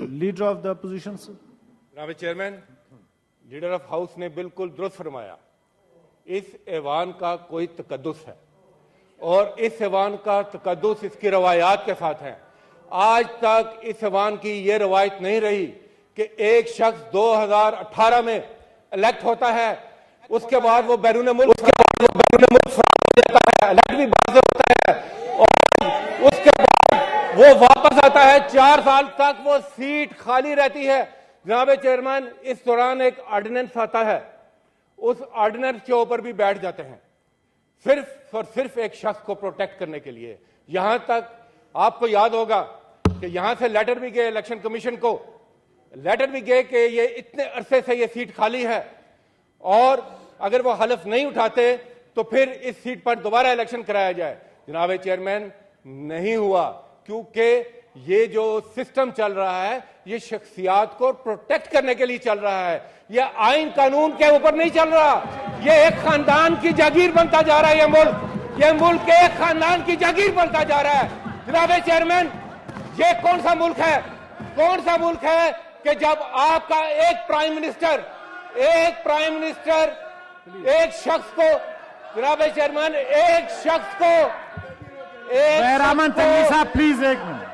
Leader of the opposition sir. जनाब chairman, leader of house ने बिल्कुल दुरुस्त फरमाया। इस ऐवान का कोई तकद्दुस है और इस ऐवान का तकद्दुस इसकी रवायात के साथ है। आज तक इस ऐवान की ये रवायत नहीं रही कि एक शख्स 2018 में इलेक्ट होता है, उसके बाद वो बैरून मुल्क जाता है, इलेक्ट भी बाद होता है और उसके बाद वो वापस आता है। 4 साल तक वो सीट खाली रहती है। जनाब चेयरमैन, इस दौरान एक ऑर्डिनेंस आता है, उस ऑर्डिनेंस के ऊपर भी बैठ जाते हैं सिर्फ और सिर्फ एक शख्स को प्रोटेक्ट करने के लिए। यहां तक आपको याद होगा कि यहां से लेटर भी गए इलेक्शन कमीशन को, लेटर भी गए कि ये इतने अरसे से ये सीट खाली है और अगर वो हलफ नहीं उठाते तो फिर इस सीट पर दोबारा इलेक्शन कराया जाए। जनाब चेयरमैन, नहीं हुआ, क्योंकि ये जो सिस्टम चल रहा है ये शख्सियात को प्रोटेक्ट करने के लिए चल रहा है। ये आइन कानून के ऊपर नहीं चल रहा। ये एक खानदान की जागीर बनता जा रहा है। ये मुल्क एक खानदान की जागीर बनता जा रहा है। जनाब चेयरमैन, ये कौन सा मुल्क है, कौन सा मुल्क है कि जब आपका एक प्राइम मिनिस्टर एक शख्स को, जनाब चेयरमैन, एक शख्स को, बहरामन तंगी साहब प्लीज, एक मिनट,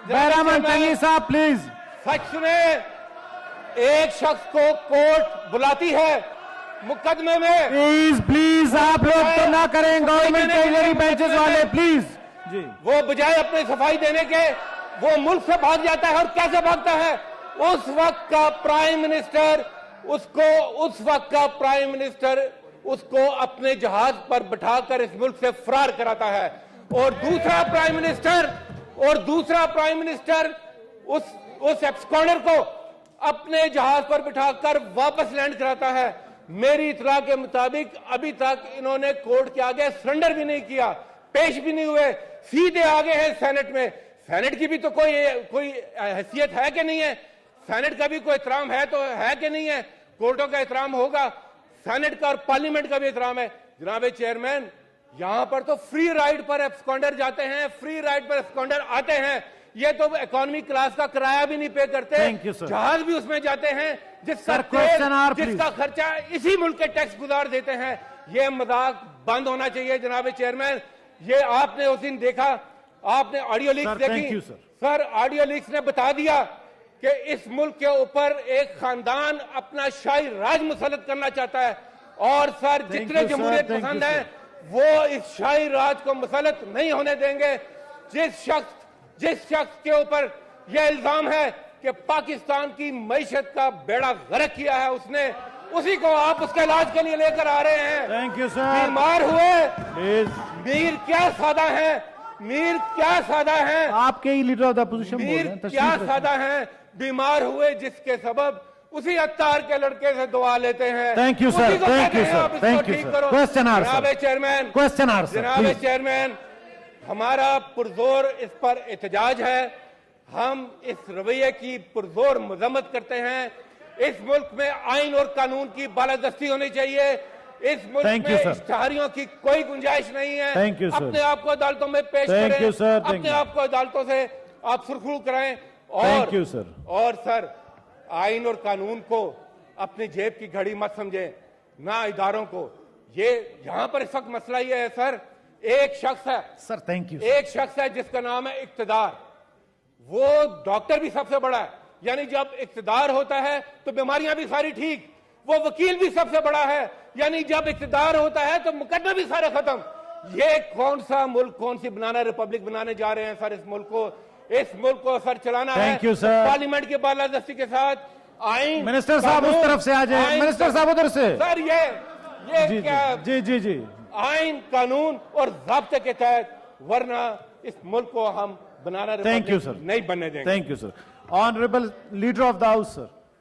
बहरामन तंगी साहब प्लीज। सच सुने, एक शख्स को कोर्ट बुलाती है मुकदमे में। प्लीज आप लोग तो ना करें, गवर्नमेंट के बेंचेस वाले प्लीज जी। वो बजाय अपने सफाई देने के वो मुल्क से भाग जाता है। और कैसे भागता है? उस वक्त का प्राइम मिनिस्टर उसको अपने जहाज पर बिठाकर इस मुल्क से फरार कराता है और दूसरा प्राइम मिनिस्टर उस एब्सकॉन्डर को अपने जहाज पर बिठाकर वापस लैंड कराता है। मेरी इतला के मुताबिक अभी तक इन्होंने कोर्ट के आगे सरेंडर भी नहीं किया, पेश भी नहीं हुए, सीधे आगे हैं सेनेट में। सेनेट की भी तो कोई हैसियत है कि नहीं है? सेनेट का भी कोई एहतराम है तो है कि नहीं है? कोर्टों का एहतराम होगा, सेनेट का और पार्लियामेंट का भी एहतराम है। जनाब चेयरमैन, यहां पर तो फ्री राइड पर एब्सकॉन्डर जाते हैं, फ्री राइड पर एब्सकॉन्डर आते हैं। ये तो इकोनॉमी क्लास का किराया भी नहीं पे करते, जहाज भी उसमें जाते हैं जिसका खर्चा इसी मुल्क के टैक्स गुजार देते हैं। ये मजाक बंद होना चाहिए जनाब चेयरमैन। ये आपने उस दिन देखा, आपने ऑडियो लीक्स देखी सर। ऑडियो लीक्स ने बता दिया कि इस मुल्क के ऊपर एक खानदान अपना शाही राज मुसल्लत करना चाहता है और सर जितने जमहूरियत पसंद है वो इस शाही राज को मुसल्लत नहीं होने देंगे। जिस शख्स के ऊपर यह इल्जाम है कि पाकिस्तान की मईशत का बेड़ा गर्क किया है उसने, उसी को आप उसके इलाज के लिए लेकर आ रहे हैं। Thank you sir. बीमार हुए मीर क्या सादा है, आपके ही लीडर ऑफ द अपोजिशन बोल रहे हैं, क्या सादा है, बीमार हुए जिसके सबब उसी अत्तार के लड़के से दुआ लेते हैं। Thank you sir, thank you sir, thank you sir. Question answer जनाब चेयरमैन, हमारा पुरजोर इस पर एहतजाज है। हम इस रवैये की पुरजोर मजम्मत करते हैं। इस मुल्क में आइन और कानून की बालादस्ती होनी चाहिए। इस मुल्क में इश्तिहारियों की कोई गुंजाइश नहीं है। अपने आप को अदालतों में पेश करें, अपने आप को अदालतों से आप सुरखरू कराएं और सर आइन और कानून को अपनी जेब की घड़ी मत समझें, ना इदारों को। ये यहां पर इस वक्त मसला ये है सर, एक शख्स है सर, थैंक यू, एक शख्स है जिसका नाम है इक्तदार। वो डॉक्टर भी सबसे बड़ा है, यानी जब इक्तदार होता है तो बीमारियां भी सारी ठीक। वो वकील भी सबसे बड़ा है, यानी जब इक्तदार होता है तो मुकदमे भी सारे खत्म। ये कौन सा मुल्क, कौन सी बनाना रिपब्लिक बनाने जा रहे हैं सर? इस मुल्क को सर चलाना है पार्लियामेंट की बालादस्ती के साथ। आइन, मिनिस्टर साहब उस तरफ से आ जाए, मिनिस्टर साहब उधर से। सर ये क्या जी आइन कानून और ज़ाब्ते के तहत, वरना इस मुल्क को हम बनाना थैंक यू सर नहीं बनने देंगे। Thank you sir. Honourable leader of the house sir.